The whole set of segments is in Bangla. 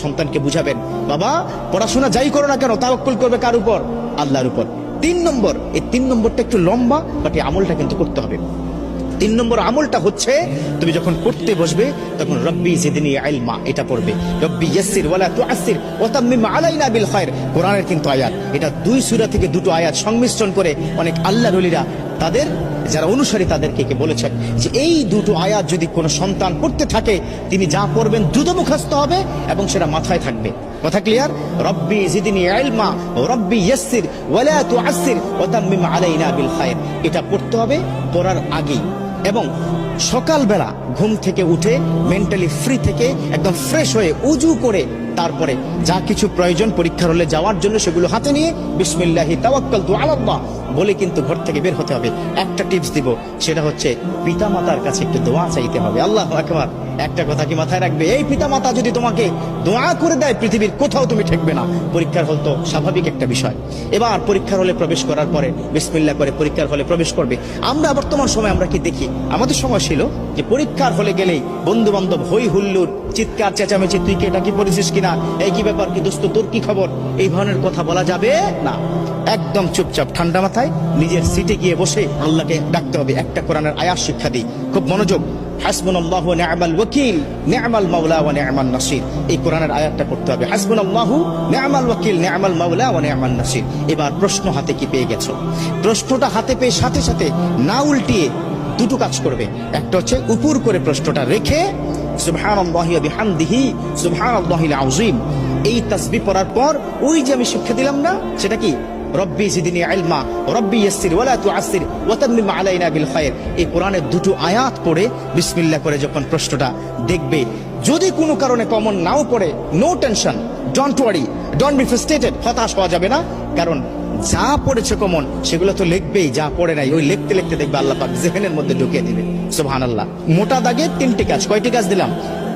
সন্তানকে বুঝাবেন, বাবা পড়াশোনা যাই করো না কেন তাওয়াক্কুল করবে কার উপর? আল্লাহর উপর। 3 নম্বর, এই 3 নম্বরটা একটু লম্বা, বাট এই আমলটা কিন্তু করতে হবে। 3 নম্বর আমলটা হচ্ছে, তুমি যখন পড়তে বসবে তখন রব্বি জিদনি ইলমা এটা পড়বে, রব্বি ইয়াসসির ওয়ালা তুআসসির ওয়া তাম্মিম আলাইনা বিল খায়র। কোরআনের কিন্তু আয়াত, এটা 2 সূরা থেকে 2টো আয়াত সংমিশ্রণ করে অনেক আল্লাহর ওলিরা তাদের যারা অনুসারী তাদেরকে বলেছেন যে এই 2টো আয়াত যদি কোনো সন্তান পড়তে থাকে, তিনি যা পড়বেন দ্রুত মুখস্থ হবে এবং সেটা মাথায় থাকবে। কথা ক্লিয়ার? রব্বি জিদনি ইলমা ওয়া রব্বি ইয়াসসির ওয়ালা তুআসসির ওয়া তাম্মিম আলাইনা বিল খায়র। এটা পড়তে হবে পড়ার আগেই, এবং সকালবেলা ঘুম থেকে উঠে মেন্টালি ফ্রি থেকে একদম ফ্রেশ হয়ে উজু করে তারপরে যা কিছু প্রয়োজন পরীক্ষার হলে যাওয়ার জন্য সেগুলো হাতে নিয়ে বিসমিল্লাহি তাওয়াক্কালতু আলাল্লাহ বলে কিন্তু ঘর থেকে বের হতে হবে। একটা টিপস দিব, সেটা হচ্ছে পিতামাতার কাছে একটু দোয়া চাইতে হবে। আল্লাহু আকবার। একটা কথা কি মাথায় রাখবে, এই পিতামাতা যদি তোমাকে দোয়া করে দেয় পৃথিবীর কোথাও তুমি ঠেকবে না। পরীক্ষার হল তো স্বাভাবিক একটা বিষয়। এবার পরীক্ষার হলে প্রবেশ করার পরে বিসমিল্লাহ করে পরীক্ষার হলে প্রবেশ করবে। আমরা বর্তমান সময় আমরা কি দেখি, আমাদের সময় ছিল যে পরীক্ষার হলে গেলেই বন্ধু বান্ধব হই হুল্লোড়, চিৎকার চেঁচামেচি, তুই কি এটা কি পড়েছিস কিনা, এই কি ব্যাপার, কি দোস্ত তোর কি খবর, এই ধরনের কথা বলা যাবে না। একদম চুপচাপ ঠান্ডা মাথায় নিজের সিটে গিয়ে বসে আল্লাহকে ডাকতে হবে। একটা কোরআনের আয়াত শিক্ষা দিই, খুব মনোযোগ। হাসবুনাল্লাহু ওয়া নি'মাল ওয়াকিল নি'মাল মাওলা ওয়া নি'মান নাসির। এই কোরআনের আয়াতটা পড়তে হবে, হাসবুনাল্লাহু নি'মাল ওয়াকিল নি'মাল মাওলা ওয়া নি'মান নাসির। এবার প্রশ্ন হাতে কি পেয়ে গেছো? প্রশ্নটা হাতে পেয়ে সাথে সাথে না উল্টিয়ে 2টো কাজ করবে। একটা হচ্ছে উপর করে প্রশ্নটা রেখে সুবহানাল্লাহি ওয়া বিহামদিহি সুবহানাল্লাহিল আযীম এই তাসবিহ পড়ার পর ওই যে আমি শিক্ষা দিলাম না, সেটা কি রব্বি জিদনি ইলমা রব্বি ইয়াসসির ওয়ালা তুআসসির ওয়া তাম্মিম আলাইনা বিল খায়র। এই কোরআনের 2টো আয়াত পড়ে বিসমিল্লাহ করে যখন প্রশ্নটা দেখবে, যদি কোনো কারণে কমন নাও পড়ে, no tension, don't worry, don't be frustrated, হতাশ হওয়া যাবে না। কারণ যা পড়েছে কমন সেগুলো তো লিখবেই, যা পড়ে নাই ওই লিখতে লিখতে দেখবে আল্লাহ পাক জেহেনের মধ্যে ঢুকিয়ে দিবে। সুবহানাল্লাহ। মোটা দাগে 3টি কাজ। কয়টি কাজ দিলাম?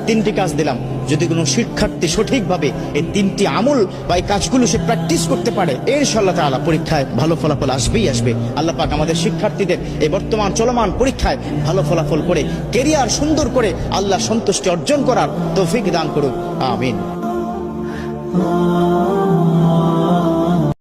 3টি কাজ দিলাম। যদি কোনো শিক্ষার্থী সঠিকভাবে এই 3টি আমল বা এই কাজগুলো সে প্র্যাকটিস করতে পারে, ইনশাআল্লাহ তাআলা পরীক্ষায় ভালো ফলাফল আসবেই আসবে। আল্লাহ পাক আমাদের শিক্ষার্থীদের এই বর্তমান চলমান পরীক্ষায় ভালো ফলাফল করে কেরিয়ার সুন্দর করে আল্লাহ সন্তুষ্টি অর্জন করার তৌফিক দান করুক। আমিন।